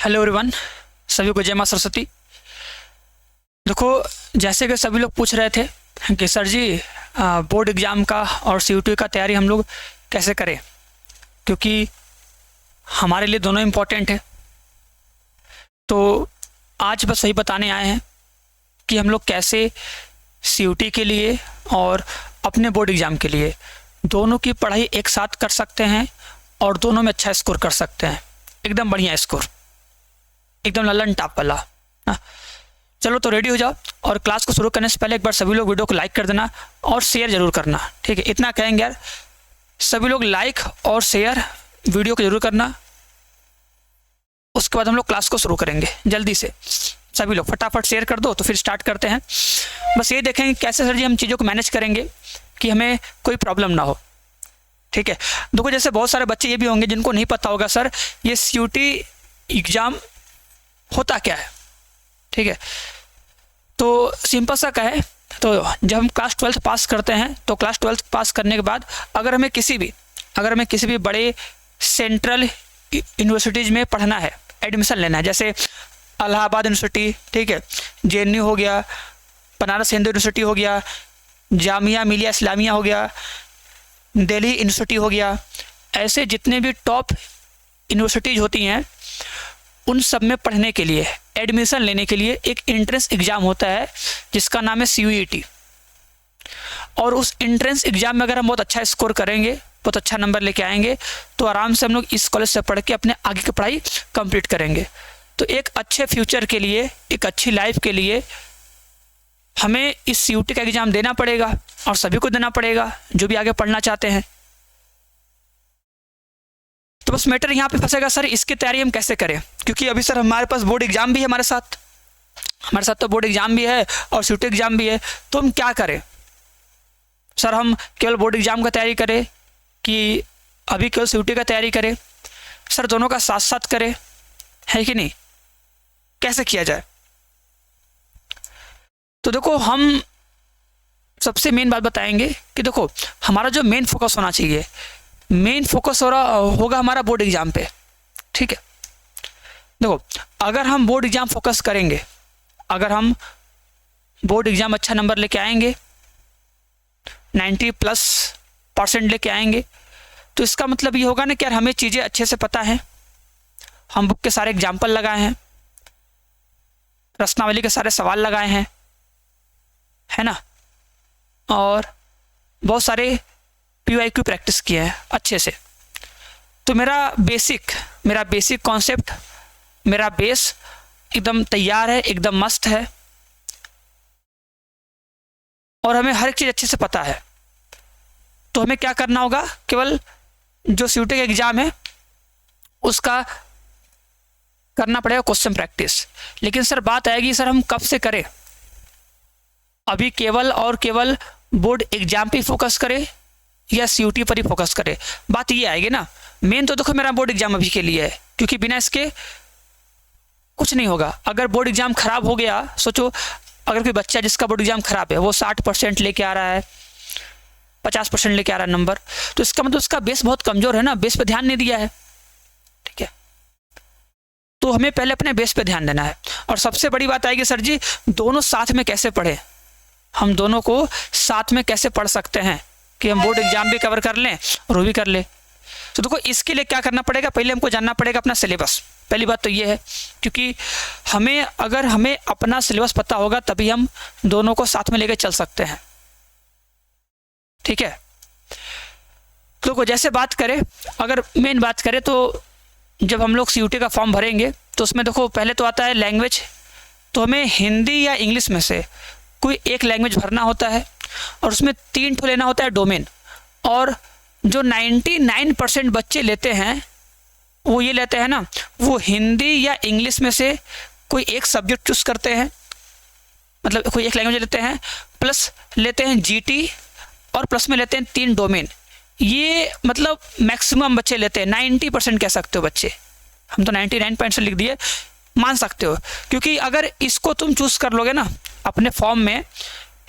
Hello everyone, सभी को जय मां सरस्वती। देखो, जैसे कि सभी लोग पूछ रहे थे कि सर जी बोर्ड एग्ज़ाम का और सीयूटी का तैयारी हम लोग कैसे करें, क्योंकि हमारे लिए दोनों इम्पोर्टेंट है। तो आज बस वही बताने आए हैं कि हम लोग कैसे सीयूटी के लिए और अपने बोर्ड एग्ज़ाम के लिए दोनों की पढ़ाई एक साथ कर सकते हैं और दोनों में अच्छा स्कोर कर सकते हैं, एकदम बढ़िया स्कोर, एकदम ललन टॉप वाला। चलो तो रेडी हो जाओ, और क्लास को शुरू करने से पहले एक बार सभी लोग वीडियो को लाइक कर देना और शेयर जरूर करना, ठीक है। इतना कहेंगे यार, सभी लोग लाइक और शेयर वीडियो को जरूर करना। उसके बाद हम लोग क्लास को शुरू करेंगे। जल्दी से सभी लोग फटाफट शेयर कर दो, तो फिर स्टार्ट करते हैं। बस ये देखेंगे कैसे सर जी हम चीज़ों को मैनेज करेंगे कि हमें कोई प्रॉब्लम ना हो, ठीक है। देखो, जैसे बहुत सारे बच्चे ये भी होंगे जिनको नहीं पता होगा सर ये सीयूटी एग्ज़ाम होता क्या है, ठीक है। तो सिंपल सा क्या है, तो जब हम क्लास 12 पास करते हैं तो क्लास 12 पास करने के बाद अगर हमें किसी भी बड़े सेंट्रल यूनिवर्सिटीज़ में पढ़ना है, एडमिशन लेना है, जैसे इलाहाबाद यूनिवर्सिटी, ठीक है, जेएनयू हो गया, बनारस हिंदू यूनिवर्सिटी हो गया, जामिया मिलिया इस्लामिया हो गया, दिल्ली यूनिवर्सिटी हो गया, ऐसे जितने भी टॉप यूनिवर्सिटीज़ होती हैं उन सब में पढ़ने के लिए, एडमिशन लेने के लिए एक एंट्रेंस एग्ज़ाम होता है जिसका नाम है सीयूईटी। और उस एंट्रेंस एग्ज़ाम में अगर हम बहुत अच्छा स्कोर करेंगे, बहुत अच्छा नंबर लेके आएंगे, तो आराम से हम लोग इस कॉलेज से पढ़ के अपने आगे की पढ़ाई कंप्लीट करेंगे। तो एक अच्छे फ्यूचर के लिए, एक अच्छी लाइफ के लिए हमें इस सीयूटी का एग्ज़ाम देना पड़ेगा, और सभी को देना पड़ेगा जो भी आगे पढ़ना चाहते हैं। तो बस मैटर यहाँ पे फंसेगा सर इसकी तैयारी हम कैसे करें, क्योंकि अभी सर हमारे पास बोर्ड एग्ज़ाम भी है, हमारे साथ तो बोर्ड एग्ज़ाम भी है और सीयूटी एग्ज़ाम भी है। तो हम क्या करें सर, हम केवल बोर्ड एग्ज़ाम का तैयारी करें कि अभी केवल सीयूटी का तैयारी करें? सर दोनों का साथ साथ करें, है कि नहीं? कैसे किया जाए? तो देखो, हम सबसे मेन बात बताएंगे कि देखो हमारा जो मेन फोकस होना चाहिए, मेन फोकस होगा हमारा बोर्ड एग्ज़ाम पे, ठीक है। देखो, अगर हम बोर्ड एग्ज़ाम फोकस करेंगे, अगर हम बोर्ड एग्ज़ाम अच्छा नंबर लेके आएंगे, 90+ % लेके आएंगे, तो इसका मतलब ये होगा ना कि यार हमें चीज़ें अच्छे से पता हैं, हम बुक के सारे एग्जाम्पल लगाए हैं, प्रश्नावली के सारे सवाल लगाए हैं, है ना, और बहुत सारे PYQ प्रैक्टिस किए हैं अच्छे से। तो मेरा बेसिक कॉन्सेप्ट, मेरा बेस एकदम तैयार है, एकदम मस्त है, और हमें हर एक चीज़ अच्छे से पता है। तो हमें क्या करना होगा, केवल जो सीयूटी का एग्ज़ाम है उसका करना पड़ेगा क्वेश्चन प्रैक्टिस। लेकिन सर बात आएगी सर हम कब से करें, अभी केवल और केवल बोर्ड एग्ज़ाम पे फोकस करें या सीयूटी पर ही फोकस करें? बात ये आएगी ना। मेन तो देखो मेरा बोर्ड एग्ज़ाम अभी के लिए है, क्योंकि बिना इसके कुछ नहीं होगा। अगर बोर्ड एग्ज़ाम खराब हो गया, सोचो अगर कोई बच्चा जिसका बोर्ड एग्ज़ाम खराब है वो 60% लेके आ रहा है, 50% लेके आ रहा है नंबर, तो इसका मतलब उसका बेस बहुत कमज़ोर है ना, बेस पे ध्यान नहीं दिया है, ठीक है। तो हमें पहले अपने बेस पे ध्यान देना है। और सबसे बड़ी बात आएगी सर जी दोनों साथ में कैसे पढ़ें, हम दोनों को साथ में कैसे पढ़ सकते हैं कि हम बोर्ड एग्ज़ाम भी कवर कर लें और वो भी कर लें? तो देखो, इसके लिए क्या करना पड़ेगा, पहले हमको जानना पड़ेगा अपना सिलेबस। पहली बात तो ये है, क्योंकि अगर हमें अपना सिलेबस पता होगा तभी हम दोनों को साथ में लेकर चल सकते हैं, ठीक है। तो जैसे बात करें, अगर मेन बात करें, तो जब हम लोग सीयूटी का फॉर्म भरेंगे तो उसमें देखो पहले तो आता है लैंग्वेज। तो हमें हिंदी या इंग्लिश में से कोई एक लैंग्वेज भरना होता है, और उसमें 3 ठो लेना होता है डोमेन। और जो 99% बच्चे लेते हैं वो ये लेते हैं ना, वो हिंदी या इंग्लिश में से कोई एक सब्जेक्ट चूज़ करते हैं, मतलब कोई एक लैंग्वेज लेते हैं, प्लस लेते हैं जीटी, और प्लस में लेते हैं 3 डोमेन। ये मतलब मैक्सिमम बच्चे लेते हैं, 90% कह सकते हो बच्चे, हम तो 99% लिख दिए, मान सकते हो। क्योंकि अगर इसको तुम चूज़ कर लोगे ना अपने फॉर्म में,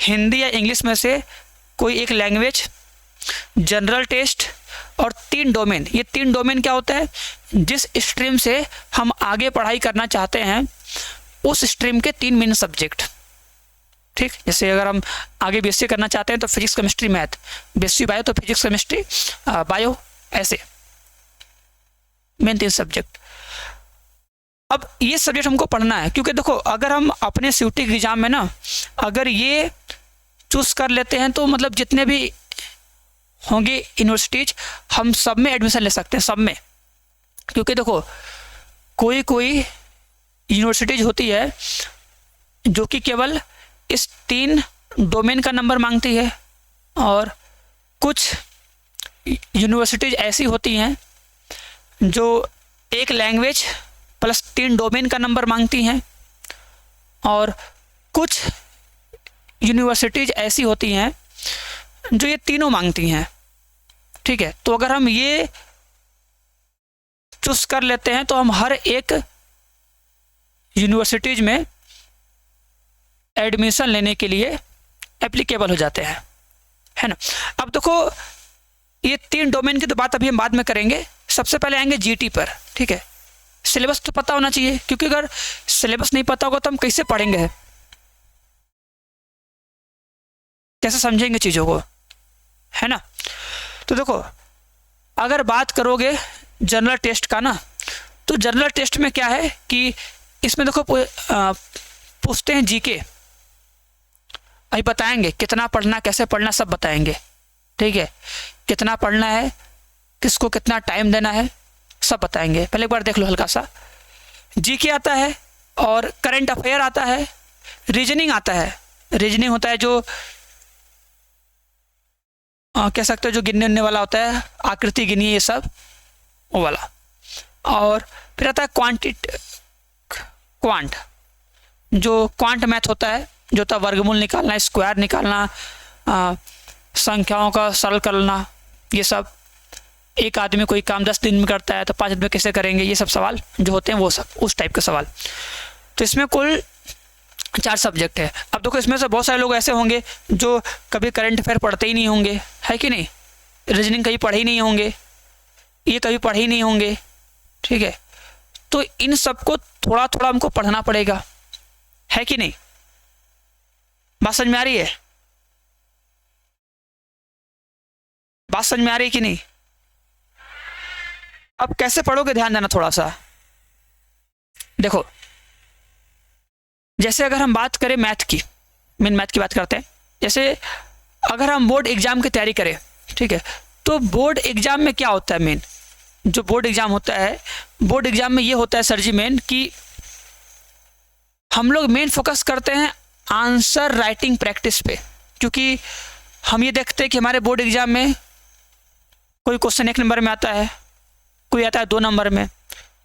हिंदी या इंग्लिश में से कोई एक लैंग्वेज, जनरल टेस्ट और 3 डोमेन। ये 3 डोमेन क्या होता है, जिस स्ट्रीम से हम आगे पढ़ाई करना चाहते हैं उस स्ट्रीम के 3 मेन सब्जेक्ट। ठीक, जैसे अगर हम आगे बीएससी करना चाहते हैं तो physics chemistry math, BSc bio तो फिजिक्स केमिस्ट्री बायो, ऐसे मेन 3 सब्जेक्ट। अब ये सब्जेक्ट हमको पढ़ना है, क्योंकि देखो अगर हम अपने सीयूटी के एग्जाम में ना अगर ये चूज कर लेते हैं तो मतलब जितने भी होंगे यूनिवर्सिटीज हम सब में एडमिशन ले सकते हैं, सब में। क्योंकि देखो कोई कोई यूनिवर्सिटीज होती है जो कि केवल इस 3 डोमेन का नंबर मांगती है, और कुछ यूनिवर्सिटीज ऐसी होती हैं जो एक लैंग्वेज प्लस 3 डोमेन का नंबर मांगती हैं, और कुछ यूनिवर्सिटीज ऐसी होती हैं जो ये तीनों मांगती हैं। ठीक है, तो अगर हम ये चूज कर लेते हैं तो हम हर एक यूनिवर्सिटीज में एडमिशन लेने के लिए एप्लीकेबल हो जाते हैं, है ना। अब देखो ये 3 डोमेन की तो बात अभी हम बाद में करेंगे, सबसे पहले आएंगे जीटी पर। ठीक है, सिलेबस तो पता होना चाहिए, क्योंकि अगर सिलेबस नहीं पता होगा तो हम कैसे पढ़ेंगे, कैसे समझेंगे चीज़ों को, है ना। तो देखो अगर बात करोगे जनरल टेस्ट का ना, तो जनरल टेस्ट में क्या है कि इसमें देखो पूछते हैं जीके, अभी बताएंगे कितना पढ़ना, कैसे पढ़ना, सब बताएंगे। ठीक है, कितना पढ़ना है, किसको कितना टाइम देना है, सब बताएंगे। पहले एक बार देख लो हल्का सा। जीके आता है और करंट अफेयर आता है, रीजनिंग आता है। रीजनिंग होता है जो कह सकते हो जो गिनने उनने वाला होता है, आकृति गिनिए, ये सब वो वाला। और फिर आता है क्वांट, जो क्वांट मैथ होता है, जो होता है वर्गमूल निकालना, स्क्वायर निकालना, संख्याओं का सरल करना, ये सब। एक आदमी कोई काम 10 दिन में करता है तो 5 दिन में कैसे करेंगे, ये सब सवाल जो होते हैं वो सब उस टाइप के सवाल। तो इसमें कुल 4 सब्जेक्ट है। अब देखो इसमें से बहुत सारे लोग ऐसे होंगे जो कभी करंट अफेयर पढ़ते ही नहीं होंगे, है कि नहीं, रीजनिंग कभी पढ़े ही नहीं होंगे, ये कभी पढ़े ही नहीं होंगे। ठीक है, तो इन सबको थोड़ा थोड़ा हमको पढ़ना पड़ेगा, है कि नहीं। बात समझ में आ रही है, बात समझ में आ रही है कि नहीं। अब कैसे पढ़ोगे ध्यान देना थोड़ा सा। देखो जैसे अगर हम बात करें मैथ की, मेन मैथ की बात करते हैं। जैसे अगर हम बोर्ड एग्जाम की तैयारी करें, ठीक है, तो बोर्ड एग्जाम में क्या होता है, मेन जो बोर्ड एग्जाम होता है, बोर्ड एग्जाम में ये होता है सर जी मेन कि हम लोग मेन फोकस करते हैं आंसर राइटिंग प्रैक्टिस पे। क्योंकि हम ये देखते हैं कि हमारे बोर्ड एग्जाम में कोई क्वेश्चन 1 नंबर में आता है, कोई आता है 2 नंबर में,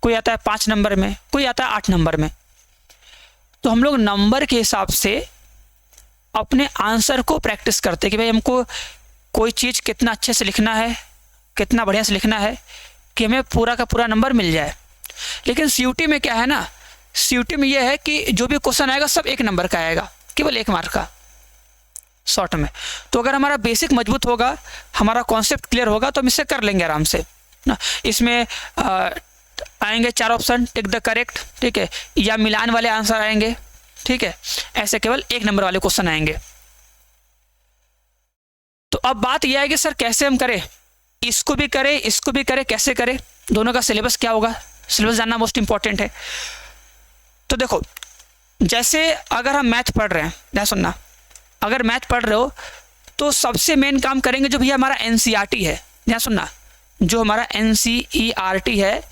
कोई आता है 5 नंबर में, कोई आता है 8 नंबर में। तो हम लोग नंबर के हिसाब से अपने आंसर को प्रैक्टिस करते हैं कि भाई हमको कोई चीज़ कितना अच्छे से लिखना है, कितना बढ़िया से लिखना है कि हमें पूरा का पूरा नंबर मिल जाए। लेकिन सीयूटी में क्या है ना, सीयूटी में यह है कि जो भी क्वेश्चन आएगा सब 1 नंबर का आएगा, केवल 1 मार्क का शॉर्ट में। तो अगर हमारा बेसिक मजबूत होगा, हमारा कॉन्सेप्ट क्लियर होगा, तो हम इससे कर लेंगे आराम से ना। इसमें आएंगे 4 ऑप्शन, टिक द करेक्ट, ठीक है, या मिलान वाले आंसर आएंगे, ठीक है, ऐसे केवल 1 नंबर वाले क्वेश्चन आएंगे। तो अब बात यह है कि सर कैसे हम करें, इसको भी करें, इसको भी करें, कैसे करें, दोनों का सिलेबस क्या होगा, सिलेबस जानना मोस्ट इंपॉर्टेंट है। तो देखो जैसे अगर हम मैथ पढ़ रहे हैं, ध्यान सुनना, अगर मैथ पढ़ रहे हो तो सबसे मेन काम करेंगे जो भैया हमारा एनसीईआरटी है, ध्यान सुनना, जो हमारा एनसीईआरटी है,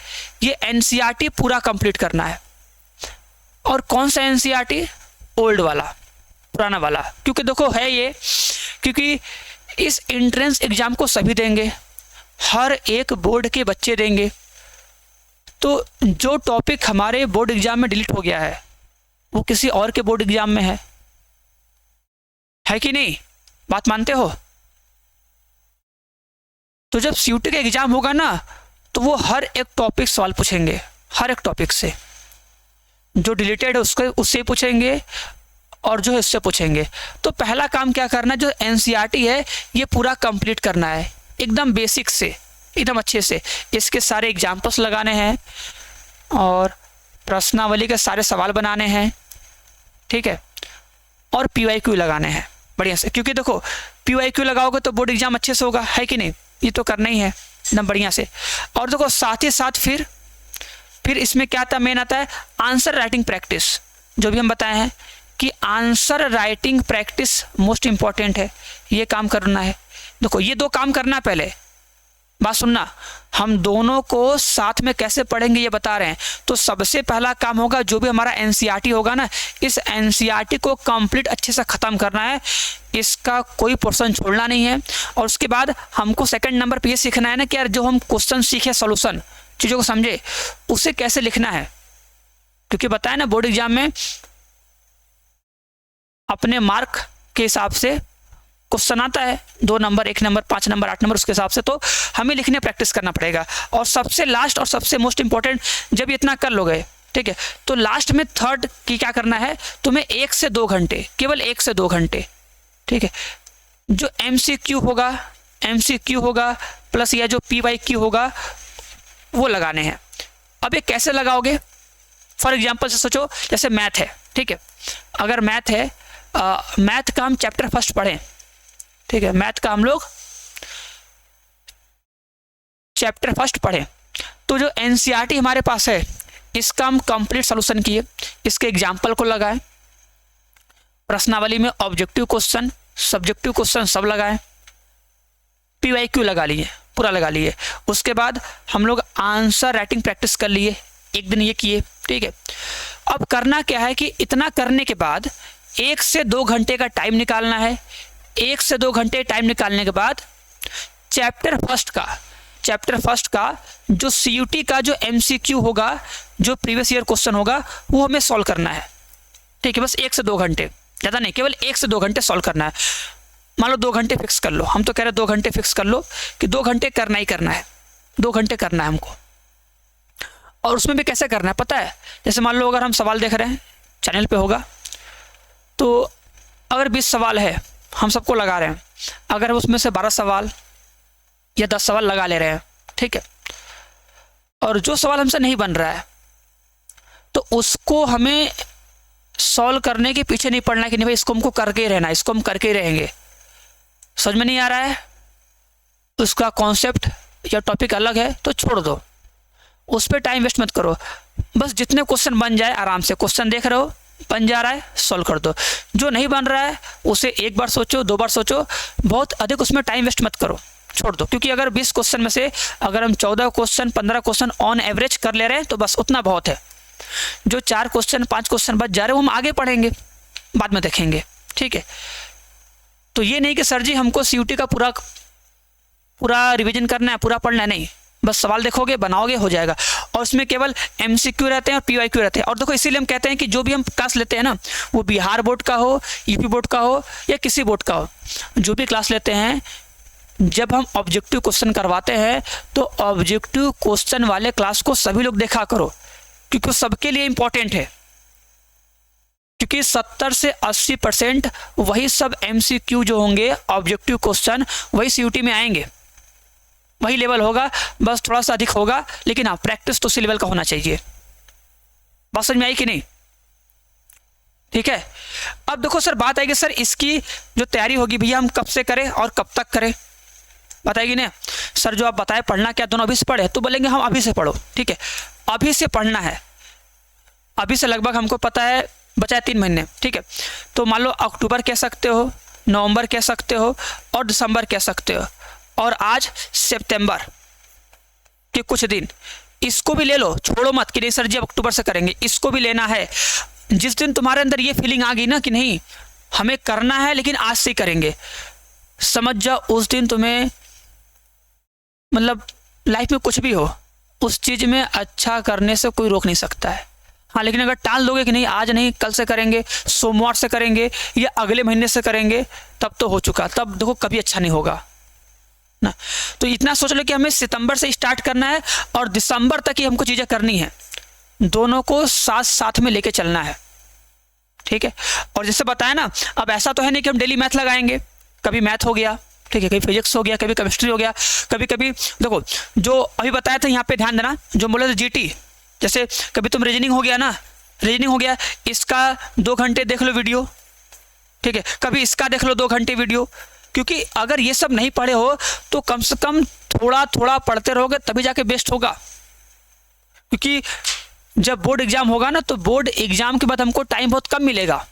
ये एनसीईआरटी पूरा कंप्लीट करना है। और कौन सा एनसीईआरटी, ओल्ड वाला, पुराना वाला। क्योंकि देखो है ये, क्योंकि इस एंट्रेंस एग्जाम को सभी देंगे, हर एक बोर्ड के बच्चे देंगे। तो जो टॉपिक हमारे बोर्ड एग्जाम में डिलीट हो गया है वो किसी और के बोर्ड एग्जाम में है कि नहीं, बात मानते हो। तो जब सीयूटी का एग्जाम होगा ना तो वो हर एक टॉपिक सवाल पूछेंगे, हर एक टॉपिक से, जो डिलीटेड है उसको उससे पूछेंगे और जो है उससे पूछेंगे। तो पहला काम क्या करना है, जो एनसीईआरटी है ये पूरा कंप्लीट करना है, एकदम बेसिक से, एकदम अच्छे से। इसके सारे एग्जाम्पल्स लगाने हैं और प्रश्नावली के सारे सवाल बनाने हैं, ठीक है, और PYQ लगाने हैं बढ़िया से, क्योंकि देखो PYQ लगाओगे तो बोर्ड एग्जाम अच्छे से होगा, है कि नहीं, ये तो करना ही है एकदम बढ़िया से। और देखो साथ ही साथ फिर इसमें क्या आता, मेन आता है आंसर राइटिंग प्रैक्टिस, जो भी हम बताए हैं कि answer writing practice most important है, ये काम करना है। देखो ये दो काम करना, पहले बात सुनना, हम दोनों को साथ में कैसे पढ़ेंगे ये बता रहे हैं। तो सबसे पहला काम होगा, जो भी हमारा NCERT होगा ना, इस NCERT को कंप्लीट अच्छे से ख़त्म करना है, इसका कोई पोर्शन छोड़ना नहीं है। और उसके बाद हमको सेकंड नंबर पे ये सीखना है ना कि यार जो हम क्वेश्चन सीखे, सॉल्यूशन चीज़ों को समझे, उसे कैसे लिखना है। क्योंकि बताया ना बोर्ड एग्जाम में अपने मार्क के हिसाब से क्वेश्चन आता है, 2 नंबर, 1 नंबर, 5 नंबर, 8 नंबर, उसके हिसाब से तो हमें लिखने प्रैक्टिस करना पड़ेगा। और सबसे लास्ट और सबसे मोस्ट इंपॉर्टेंट, जब इतना कर लोगे, ठीक है, तो लास्ट में थर्ड की क्या करना है, तुम्हें 1 से 2 घंटे, केवल 1 से 2 घंटे, ठीक है, जो MCQ होगा प्लस या जो PYQ होगा वो लगाने हैं। अब ये कैसे लगाओगे, फॉर एग्जाम्पल से सोचो, जैसे मैथ है, ठीक है, अगर मैथ है, मैथ का हम चैप्टर फर्स्ट पढ़ें, ठीक है, मैथ का हम लोग चैप्टर फर्स्ट पढ़ें, तो जो NCERT हमारे पास है इसका हम कंप्लीट सॉल्यूशन किए, इसके एग्जाम्पल को लगाएं, प्रश्नावली में ऑब्जेक्टिव क्वेश्चन, सब्जेक्टिव क्वेश्चन सब लगाएं, PYQ लगा लिए, पूरा लगा लिए। उसके बाद हम लोग आंसर राइटिंग प्रैक्टिस कर लिए, एक दिन ये किए, ठीक है। अब करना क्या है कि इतना करने के बाद 1 से 2 घंटे का टाइम निकालना है। 1 से 2 घंटे टाइम निकालने के बाद चैप्टर फर्स्ट का जो CUT का जो MCQ होगा, जो प्रीवियस ईयर क्वेश्चन होगा, वो हमें सॉल्व करना है, ठीक है। बस 1 से 2 घंटे, ज़्यादा नहीं, केवल 1 से 2 घंटे सॉल्व करना है। मान लो 2 घंटे फिक्स कर लो, हम तो कह रहे हैं 2 घंटे फिक्स कर लो कि 2 घंटे करना ही करना है, 2 घंटे करना है हमको। और उसमें भी कैसे करना है पता है, जैसे मान लो अगर हम सवाल देख रहे हैं, चैनल पे होगा, तो अगर 20 सवाल है हम सबको लगा रहे हैं, अगर उसमें से 12 सवाल या 10 सवाल लगा ले रहे हैं, ठीक है, और जो सवाल हमसे नहीं बन रहा है तो उसको हमें सॉल्व करने के पीछे नहीं पड़ना है कि नहीं भाई इसको हमको करके ही रहना है, इसको हम करके ही रहेंगे। समझ में नहीं आ रहा है, उसका कॉन्सेप्ट या टॉपिक अलग है तो छोड़ दो, उस पर टाइम वेस्ट मत करो। बस जितने क्वेश्चन बन जाए, आराम से क्वेश्चन देख रहे हो, बन जा रहा है सॉल्व कर दो, जो नहीं बन रहा है उसे 1 बार सोचो, 2 बार सोचो, बहुत अधिक उसमें टाइम वेस्ट मत करो, छोड़ दो। क्योंकि अगर 20 क्वेश्चन में से अगर हम 14 क्वेश्चन 15 क्वेश्चन ऑन एवरेज कर ले रहे हैं तो बस उतना बहुत है। जो 4 क्वेश्चन 5 क्वेश्चन बच जा रहे हैं वो हम आगे पढ़ेंगे, बाद में देखेंगे, ठीक है। तो ये नहीं कि सर जी हमको CUT का पूरा रिवीजन करना है, पूरा पढ़ना है, नहीं, बस सवाल देखोगे, बनाओगे, हो जाएगा। और उसमें केवल MCQ रहते हैं और PYQ रहते हैं। और देखो इसीलिए हम कहते हैं कि जो भी हम क्लास लेते हैं ना, वो बिहार बोर्ड का हो, UP बोर्ड का हो या किसी बोर्ड का हो, जो भी क्लास लेते हैं, जब हम ऑब्जेक्टिव क्वेश्चन करवाते हैं तो ऑब्जेक्टिव क्वेश्चन वाले क्लास को सभी लोग देखा करो, क्योंकि सबके लिए इंपॉर्टेंट है। क्योंकि 70 से 80% वही सब MCQ जो होंगे, ऑब्जेक्टिव क्वेश्चन, वही CUT में आएंगे, वही लेवल होगा, बस थोड़ा सा अधिक होगा, लेकिन हाँ प्रैक्टिस तो उसी लेवल का होना चाहिए। बात समझ में आई कि नहीं, ठीक है। अब देखो सर बात आएगी, सर इसकी जो तैयारी होगी भैया हम कब से करें और कब तक करें, बताएगी ना। सर जो आप बताए पढ़ना क्या, दोनों अभी से पढ़े, तो बोलेंगे हम अभी से पढ़ो, ठीक है, अभी से पढ़ना है। अभी से लगभग हमको पता है बचा है 3 महीने, ठीक है। तो मान लो अक्टूबर कह सकते हो, नवंबर कह सकते हो और दिसंबर कह सकते हो, और आज सितंबर के कुछ दिन, इसको भी ले लो, छोड़ो मत कि नहीं सर जी अब अक्टूबर से करेंगे, इसको भी लेना है। जिस दिन तुम्हारे अंदर ये फीलिंग आ गई ना कि नहीं हमें करना है लेकिन आज से करेंगे, समझ जाओ उस दिन तुम्हें, मतलब लाइफ में कुछ भी हो, उस चीज़ में अच्छा करने से कोई रोक नहीं सकता है। हाँ, लेकिन अगर टाल दोगे कि नहीं आज नहीं कल से करेंगे, सोमवार से करेंगे या अगले महीने से करेंगे, तब तो हो चुका, तब देखो कभी अच्छा नहीं होगा ना। तो इतना सोच लो कि हमें सितंबर से स्टार्ट करना है और दिसंबर तक ही हमको चीज़ें करनी है, दोनों को साथ साथ में लेके चलना है, ठीक है। और जैसे बताया ना, अब ऐसा तो है नहीं कि हम डेली मैथ लगाएंगे, कभी मैथ हो गया, ठीक है, कभी फिजिक्स हो गया, कभी केमिस्ट्री हो गया, कभी कभी देखो जो अभी बताया था यहाँ पे ध्यान देना, जो बोले थे जीटी, जैसे कभी तुम रीजनिंग हो गया ना, रीजनिंग हो गया, इसका 2 घंटे देख लो वीडियो, ठीक है, कभी इसका देख लो 2 घंटे वीडियो, क्योंकि अगर ये सब नहीं पढ़े हो तो कम से कम थोड़ा थोड़ा पढ़ते रहोगे तभी जाके बेस्ट होगा। क्योंकि जब बोर्ड एग्जाम होगा ना, तो बोर्ड एग्जाम के बाद हमको टाइम बहुत कम मिलेगा।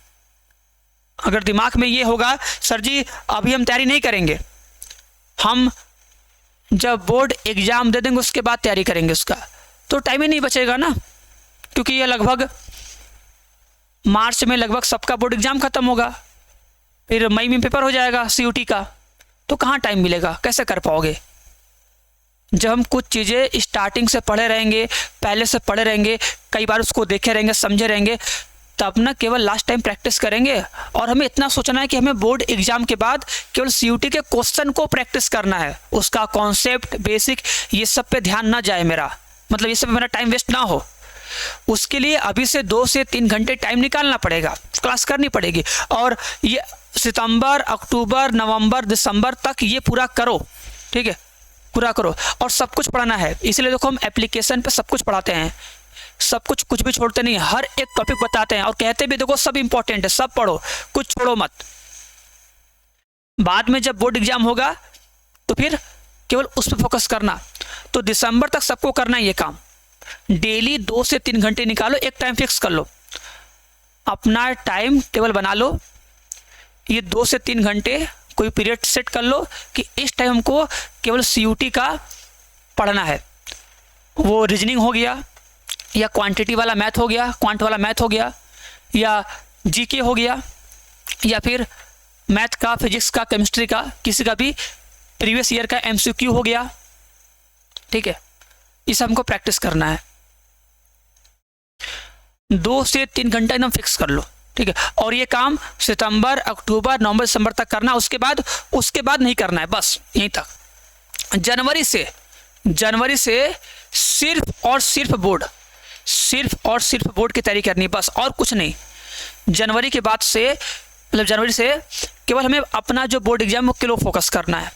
अगर दिमाग में ये होगा सर जी अभी हम तैयारी नहीं करेंगे, हम जब बोर्ड एग्जाम दे देंगे उसके बाद तैयारी करेंगे उसका, तो टाइम ही नहीं बचेगा ना। क्योंकि ये लगभग मार्च में लगभग सबका बोर्ड एग्जाम खत्म होगा, फिर मई में पेपर हो जाएगा सीयूटी का, तो कहाँ टाइम मिलेगा, कैसे कर पाओगे। जब हम कुछ चीज़ें स्टार्टिंग से पढ़े रहेंगे, पहले से पढ़े रहेंगे, कई बार उसको देखे रहेंगे, समझे रहेंगे, तब ना केवल लास्ट टाइम प्रैक्टिस करेंगे। और हमें इतना सोचना है कि हमें बोर्ड एग्जाम के बाद केवल सीयूटी के क्वेश्चन को प्रैक्टिस करना है, उसका कॉन्सेप्ट बेसिक ये सब पे ध्यान ना जाए मेरा, मतलब ये सब मेरा टाइम वेस्ट ना हो। उसके लिए अभी से 2 से 3 घंटे टाइम निकालना पड़ेगा, क्लास करनी पड़ेगी। और ये सितंबर, अक्टूबर, नवंबर, दिसंबर तक ये पूरा करो, ठीक है, पूरा करो। और सब कुछ पढ़ना है, इसलिए देखो हम एप्लीकेशन पे सब कुछ पढ़ाते हैं, सब कुछ भी छोड़ते नहीं, हर एक टॉपिक बताते हैं और कहते भी देखो सब इंपॉर्टेंट है, सब पढ़ो, कुछ छोड़ो मत। बाद में जब बोर्ड एग्जाम होगा तो फिर केवल उस पर फोकस करना। तो दिसंबर तक सबको करना है ये काम, डेली 2 से 3 घंटे निकालो, एक टाइम फिक्स कर लो, अपना टाइम टेबल बना लो, ये 2 से 3 घंटे कोई पीरियड सेट कर लो कि इस टाइम हमको केवल सीयूटी का पढ़ना है। वो रीजनिंग हो गया, या क्वांटिटी वाला मैथ हो गया, क्वांट वाला मैथ हो गया, या जीके हो गया, या फिर मैथ का, फिजिक्स का, केमिस्ट्री का, किसी का भी प्रीवियस ईयर का एमसीक्यू हो गया, ठीक है, इसे हमको प्रैक्टिस करना है। 2 से 3 घंटा एकदम फिक्स कर लो, ठीक है। और ये काम सितंबर, अक्टूबर, नवंबर, दिसंबर तक करना, उसके बाद नहीं करना है, बस यहीं तक। जनवरी से सिर्फ और सिर्फ बोर्ड की तैयारी करनी, बस और कुछ नहीं। जनवरी के बाद से, मतलब जनवरी से केवल हमें अपना जो बोर्ड एग्जाम के लिए फोकस करना है,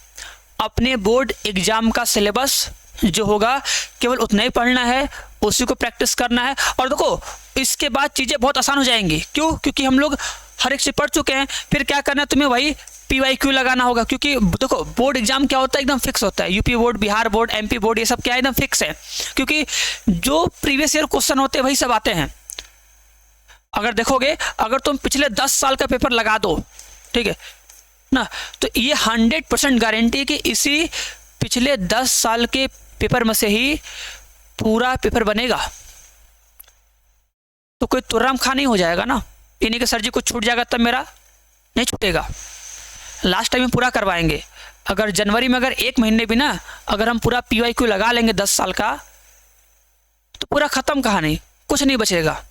अपने बोर्ड एग्जाम का सिलेबस जो होगा केवल उतना ही पढ़ना है, उसी को प्रैक्टिस करना है। और देखो इसके बाद चीज़ें बहुत आसान हो जाएंगी, क्यों? क्योंकि हम लोग हर एक चीज़ पढ़ चुके हैं। फिर क्या करना है, तुम्हें वही PYQ लगाना होगा, क्योंकि देखो बोर्ड एग्जाम क्या होता है, एकदम फिक्स होता है। UP board, Bihar board, MP board, ये सब क्या है, एकदम फिक्स है, क्योंकि जो प्रीवियस ईयर क्वेश्चन होते हैं वही सब आते हैं। अगर देखोगे, अगर तुम पिछले 10 साल का पेपर लगा दो, ठीक है ना, तो ये 100% गारंटी है कि इसी पिछले 10 साल के पेपर में से ही पूरा पेपर बनेगा। तो कोई तुर्राम खा नहीं हो जाएगा ना, ये नहीं कि सर जी कुछ छूट जाएगा तब, मेरा नहीं छूटेगा, लास्ट टाइम में पूरा करवाएंगे। अगर जनवरी में अगर 1 महीने भी ना अगर हम पूरा PYQ लगा लेंगे 10 साल का, तो पूरा खत्म कहानी, कुछ नहीं बचेगा।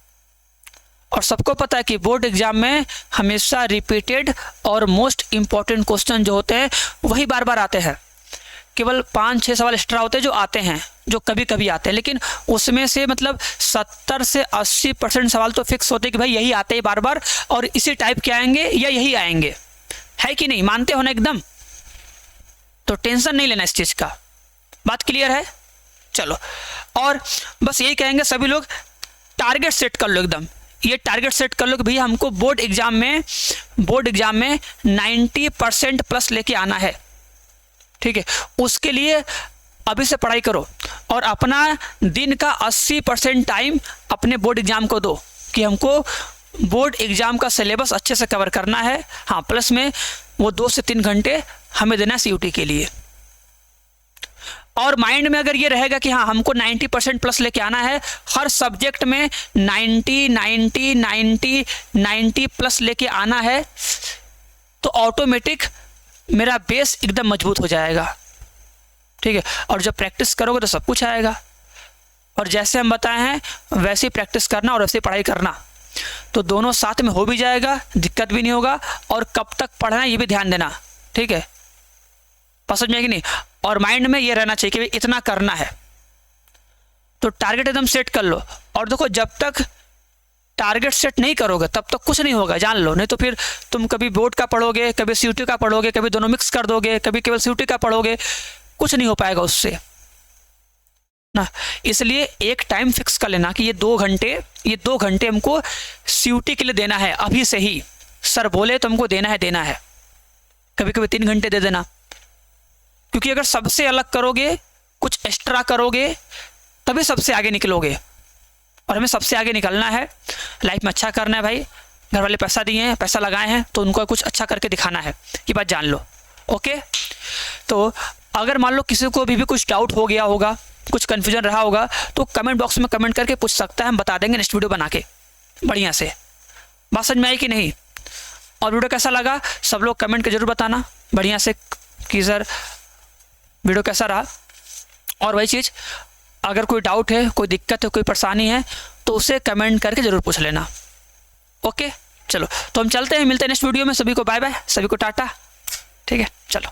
और सबको पता है कि बोर्ड एग्जाम में हमेशा रिपीटेड और मोस्ट इंपॉर्टेंट क्वेश्चन जो होते हैं वही बार बार आते हैं। केवल 5-6 सवाल एक्स्ट्रा होते हैं जो आते हैं, जो कभी कभी आते हैं, लेकिन उसमें से मतलब 70 से 80% सवाल तो फिक्स होते हैं कि भाई यही आते हैं बार बार, और इसी टाइप के आएंगे या यही आएंगे, है कि नहीं? मानते हो ना एकदम? तो टेंशन नहीं लेना इस चीज़ का, बात क्लियर है? चलो, और बस यही कहेंगे सभी लोग, टारगेट सेट कर लो एकदम, ये टारगेट सेट कर लो कि भैया हमको बोर्ड एग्जाम में 90% प्लस लेके आना है, ठीक है। उसके लिए अभी से पढ़ाई करो और अपना दिन का 80% टाइम अपने बोर्ड एग्जाम को दो कि हमको बोर्ड एग्जाम का सिलेबस अच्छे से कवर करना है। हाँ, प्लस में वो 2 से 3 घंटे हमें देना है सीयूटी के लिए। और माइंड में अगर ये रहेगा कि हाँ हमको 90% प्लस लेके आना है, हर सब्जेक्ट में 90 प्लस लेके आना है, तो ऑटोमेटिक मेरा बेस एकदम मजबूत हो जाएगा, ठीक है। और जब प्रैक्टिस करोगे तो सब कुछ आएगा। और जैसे हम बताए हैं वैसे ही प्रैक्टिस करना और वैसे ही पढ़ाई करना, तो दोनों साथ में हो भी जाएगा, दिक्कत भी नहीं होगा। और कब तक पढ़ना है ये भी ध्यान देना, ठीक है, पसंद में कि नहीं। और माइंड में ये रहना चाहिए कि इतना करना है, तो टारगेट एकदम सेट कर लो। और देखो जब तक टारगेट सेट नहीं करोगे तब तक कुछ नहीं होगा, जान लो। नहीं तो फिर तुम कभी बोर्ड का पढ़ोगे, कभी सीयूटी का पढ़ोगे, कभी दोनों मिक्स कर दोगे, कभी केवल सीयूटी का पढ़ोगे, कुछ नहीं हो पाएगा उससे ना। इसलिए एक टाइम फिक्स कर लेना कि ये 2 घंटे हमको सीयूटी के लिए देना है, अभी से ही सर बोले तो हमको देना है। कभी कभी 3 घंटे दे देना, क्योंकि अगर सबसे अलग करोगे, कुछ एक्स्ट्रा करोगे, तभी सबसे आगे निकलोगे। और हमें सबसे आगे निकलना है, लाइफ में अच्छा करना है भाई। घर वाले पैसा दिए हैं, पैसा लगाए हैं, तो उनको कुछ अच्छा करके दिखाना है, ये बात जान लो। ओके, तो अगर मान लो किसी को भी कुछ डाउट हो गया होगा, कुछ कन्फ्यूजन रहा होगा, तो कमेंट बॉक्स में कमेंट करके पूछ सकता है, हम बता देंगे नेक्स्ट वीडियो बना के बढ़िया से। बात समझ में आई कि नहीं? और वीडियो कैसा लगा सब लोग कमेंट के जरूर बताना बढ़िया से कि सर वीडियो कैसा रहा। और वही चीज़, अगर कोई डाउट है, कोई दिक्कत है, कोई परेशानी है, तो उसे कमेंट करके ज़रूर पूछ लेना। ओके, चलो तो हम चलते हैं, मिलते हैं नेक्स्ट वीडियो में। सभी को बाय बाय, सभी को टाटा। ठीक है, चलो।